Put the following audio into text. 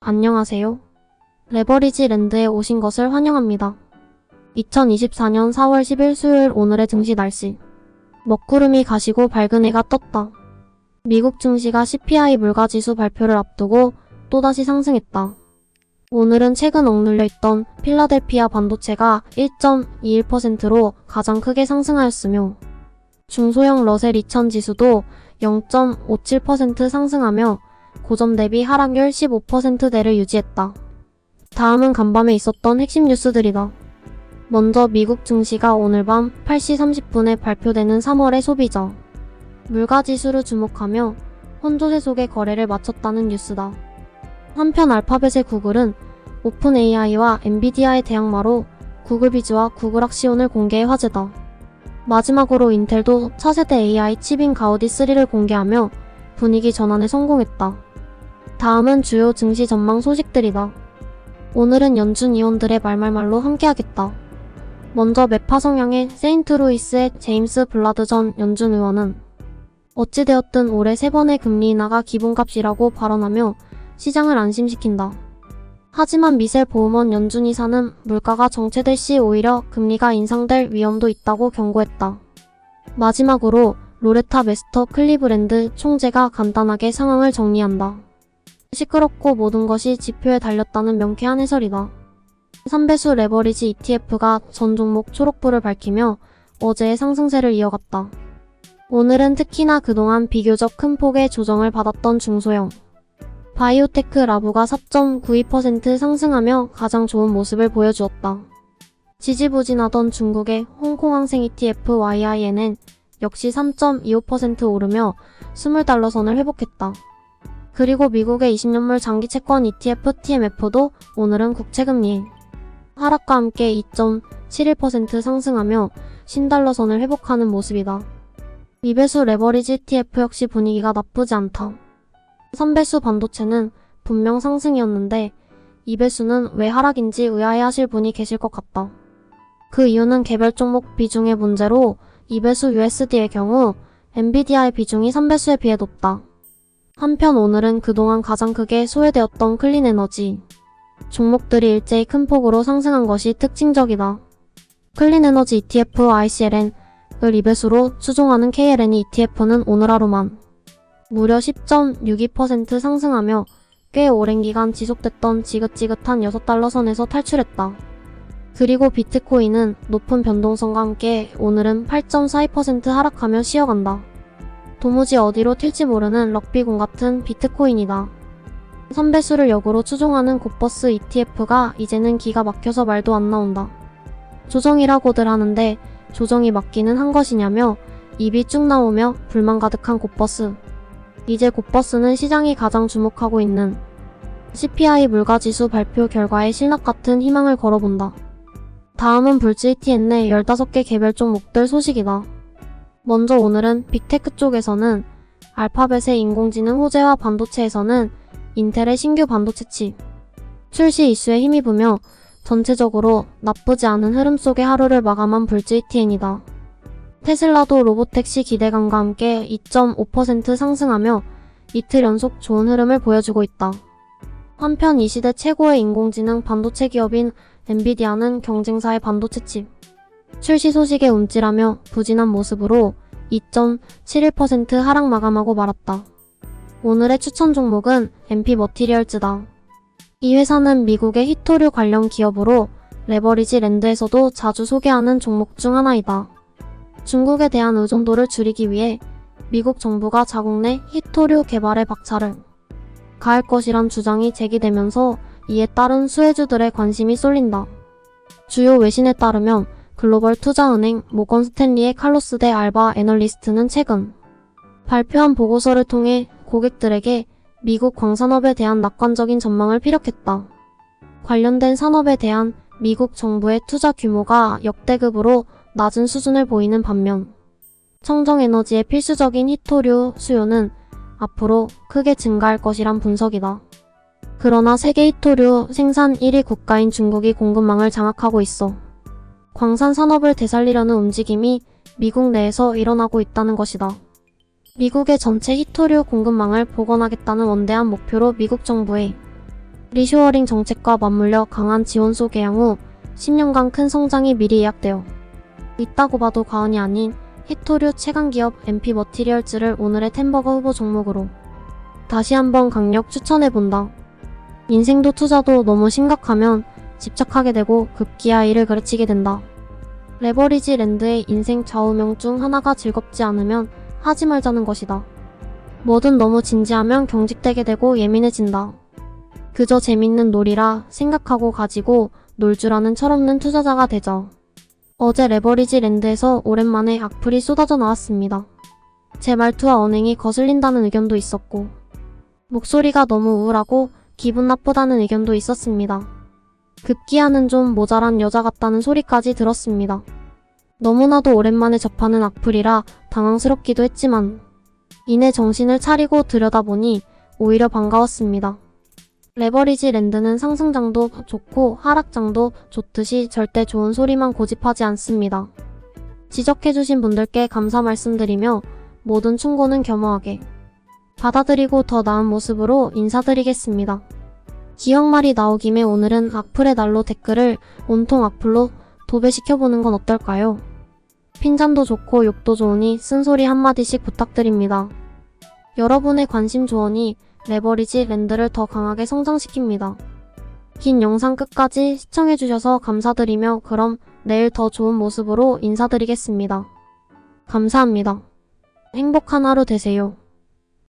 안녕하세요. 레버리지 랜드에 오신 것을 환영합니다. 2024년 4월 10일 수요일 오늘의 증시 날씨. 먹구름이 가시고 밝은 해가 떴다. 미국 증시가 CPI 물가지수 발표를 앞두고 또다시 상승했다. 오늘은 최근 억눌려 있던 필라델피아 반도체가 1.21%로 가장 크게 상승하였으며 중소형 러셀 2000 지수도 0.57% 상승하며 고점 대비 하락률 15%대를 유지했다. 다음은 간밤에 있었던 핵심 뉴스들이다. 먼저 미국 증시가 오늘 밤 8시 30분에 발표되는 3월의 소비자 물가지수를 주목하며 혼조세 속의 거래를 마쳤다는 뉴스다. 한편 알파벳의 구글은 오픈 AI와 엔비디아의 대항마로 구글 비즈와 구글 악시온을 공개해 화제다. 마지막으로 인텔도 차세대 AI 칩인 가우디 3를 공개하며 분위기 전환에 성공했다. 다음은 주요 증시 전망 소식들이다. 오늘은 연준 의원들의 말말말로 함께하겠다. 먼저 매파 성향의 세인트루이스의 제임스 블라드 전 연준 의원은 어찌되었든 올해 3번의 금리 인하가 기본값이라고 발언하며 시장을 안심시킨다. 하지만 미셀 보우먼 연준 이사는 물가가 정체될 시 오히려 금리가 인상될 위험도 있다고 경고했다. 마지막으로 로레타 메스터 클리브랜드 총재가 간단하게 상황을 정리한다. 시끄럽고 모든 것이 지표에 달렸다는 명쾌한 해설이다. 3배수 레버리지 ETF가 전 종목 초록불을 밝히며 어제의 상승세를 이어갔다. 오늘은 특히나 그동안 비교적 큰 폭의 조정을 받았던 중소형 바이오테크 라부가 4.92% 상승하며 가장 좋은 모습을 보여주었다. 지지부진하던 중국의 홍콩항생 ETF YIN은 역시 3.25% 오르며 20달러 선을 회복했다. 그리고 미국의 20년물 장기 채권 ETF TMF도 오늘은 국채금리 하락과 함께 2.71% 상승하며 10달러 선을 회복하는 모습이다. 2배수 레버리지 ETF 역시 분위기가 나쁘지 않다. 3배수 반도체는 분명 상승이었는데 2배수는 왜 하락인지 의아해하실 분이 계실 것 같다. 그 이유는 개별 종목 비중의 문제로 2배수 USD의 경우 엔비디아의 비중이 3배수에 비해 높다. 한편 오늘은 그동안 가장 크게 소외되었던 클린에너지 종목들이 일제히 큰 폭으로 상승한 것이 특징적이다. 클린에너지 ETF ICLN을 2배수로 추종하는 KLN ETF는 오늘 하루만 무려 10.62% 상승하며 꽤 오랜 기간 지속됐던 지긋지긋한 6달러 선에서 탈출했다. 그리고 비트코인은 높은 변동성과 함께 오늘은 8.42% 하락하며 쉬어간다. 도무지 어디로 튈지 모르는 럭비공 같은 비트코인이다. 3배수를 역으로 추종하는 곧버스 ETF가 이제는 기가 막혀서 말도 안 나온다. 조정이라고들 하는데 조정이 맞기는 한 것이냐며 입이 쭉 나오며 불만 가득한 곧버스. 이제 곧버스는 시장이 가장 주목하고 있는 CPI 물가지수 발표 결과에 실납 같은 희망을 걸어본다. 다음은 불지 ETN의 15개 개별 종목들 소식이다. 먼저 오늘은 빅테크 쪽에서는 알파벳의 인공지능 호재와 반도체에서는 인텔의 신규 반도체 칩 출시 이슈에 힘입으며 전체적으로 나쁘지 않은 흐름 속의 하루를 마감한 불지 ETN이다. 테슬라도 로보택시 기대감과 함께 2.5% 상승하며 이틀 연속 좋은 흐름을 보여주고 있다. 한편 이 시대 최고의 인공지능 반도체 기업인 엔비디아는 경쟁사의 반도체 칩 출시 소식에 움찔하며 부진한 모습으로 2.71% 하락 마감하고 말았다. 오늘의 추천 종목은 MP머티리얼즈다. 이 회사는 미국의 히토류 관련 기업으로 레버리지 랜드에서도 자주 소개하는 종목 중 하나이다. 중국에 대한 의존도를 줄이기 위해 미국 정부가 자국 내 히토류 개발에 박차를 가할 것이란 주장이 제기되면서 이에 따른 수혜주들의 관심이 쏠린다. 주요 외신에 따르면 글로벌 투자은행 모건 스탠리의 칼로스 대 알바 애널리스트는 최근 발표한 보고서를 통해 고객들에게 미국 광산업에 대한 낙관적인 전망을 피력했다. 관련된 산업에 대한 미국 정부의 투자 규모가 역대급으로 낮은 수준을 보이는 반면 청정에너지의 필수적인 히토류 수요는 앞으로 크게 증가할 것이란 분석이다. 그러나 세계 히토류 생산 1위 국가인 중국이 공급망을 장악하고 있어 광산 산업을 되살리려는 움직임이 미국 내에서 일어나고 있다는 것이다. 미국의 전체 히토류 공급망을 복원하겠다는 원대한 목표로 미국 정부의 리쇼어링 정책과 맞물려 강한 지원소 개양 후 10년간 큰 성장이 미리 예약되어 있다고 봐도 과언이 아닌 히토류 최강기업 MP 머티리얼즈를 오늘의 템버거 후보 종목으로 다시 한번 강력 추천해본다. 인생도 투자도 너무 심각하면 집착하게 되고 급기야 이를 그르치게 된다. 레버리지 랜드의 인생 좌우명 중 하나가 즐겁지 않으면 하지 말자는 것이다. 뭐든 너무 진지하면 경직되게 되고 예민해진다. 그저 재밌는 놀이라 생각하고 가지고 놀 줄 아는 철없는 투자자가 되자. 어제 레버리지 랜드에서 오랜만에 악플이 쏟아져 나왔습니다. 제 말투와 언행이 거슬린다는 의견도 있었고, 목소리가 너무 우울하고 기분 나쁘다는 의견도 있었습니다. 급기야는 좀 모자란 여자 같다는 소리까지 들었습니다. 너무나도 오랜만에 접하는 악플이라 당황스럽기도 했지만 이내 정신을 차리고 들여다보니 오히려 반가웠습니다. 레버리지 랜드는 상승장도 좋고 하락장도 좋듯이 절대 좋은 소리만 고집하지 않습니다. 지적해주신 분들께 감사 말씀드리며 모든 충고는 겸허하게 받아들이고 더 나은 모습으로 인사드리겠습니다. 기억말이 나오김에 오늘은 악플의 날로 댓글을 온통 악플로 도배시켜보는 건 어떨까요? 핀잔도 좋고 욕도 좋으니 쓴소리 한마디씩 부탁드립니다. 여러분의 관심 조언이 레버리지 랜드를 더 강하게 성장시킵니다. 긴 영상 끝까지 시청해주셔서 감사드리며 그럼 내일 더 좋은 모습으로 인사드리겠습니다. 감사합니다. 행복한 하루 되세요.